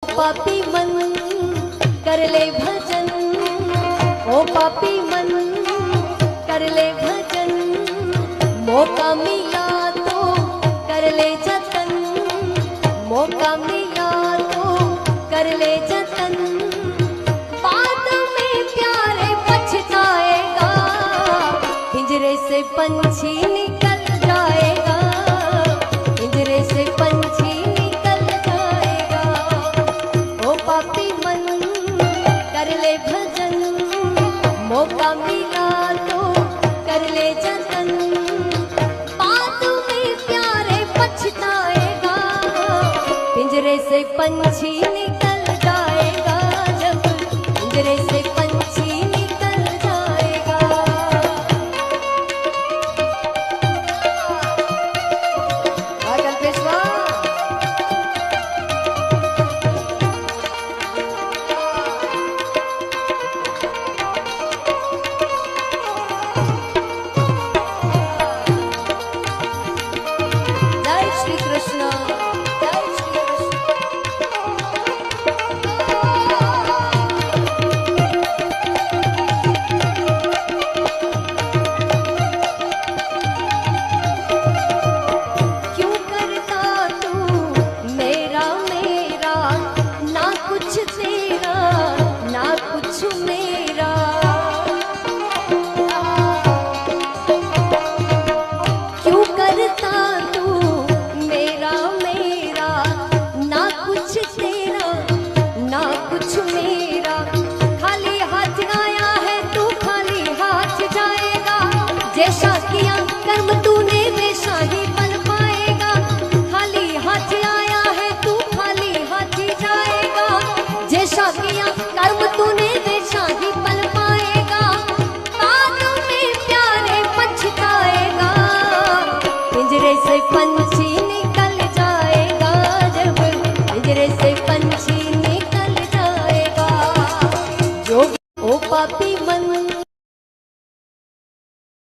पापी मन कर ले भजन, ओ पापी मन कर ले भजन। मौका मिला तो कर ले जतन, मौका मिला तो कर ले जतन। बाद में प्यारे पछताएगा, पिंजरे से पंछी निकल जाएगा, पिंजरे से पंछी निकल जाएगा। ओ पापी मन कर ले भजन, मौका मिला तो कर ले जतन। बाद में प्यारे पछताएगा, पिंजरे से पंछी निकल जाएगा, जब पिंजरे से पंछी निकल जाएगा। जय श्री कृष्ण, जय श्री क्यों करता तू मेरा मेरा, ना कुछ तेरा ना कुछ मेरा। क्यों करता तू मेरा मेरा, ना कुछ तेरा ना कुछ मेरा। खाली हाथ आया है तू खाली हाथ जाएगा, जैसा किया कर्म तूने वैसा ही बन पाएगा। खाली हाथ आया है तू खाली हाथ जाएगा, जैसा किया कर्म तूने वैसा ही बन पाएगा। बाद में प्यारे पछताएगा, पिंजरे से पंछी निकल जाएगा, जब पिंजरे से पंछी निकल जाएगा। जो ओ पापी मन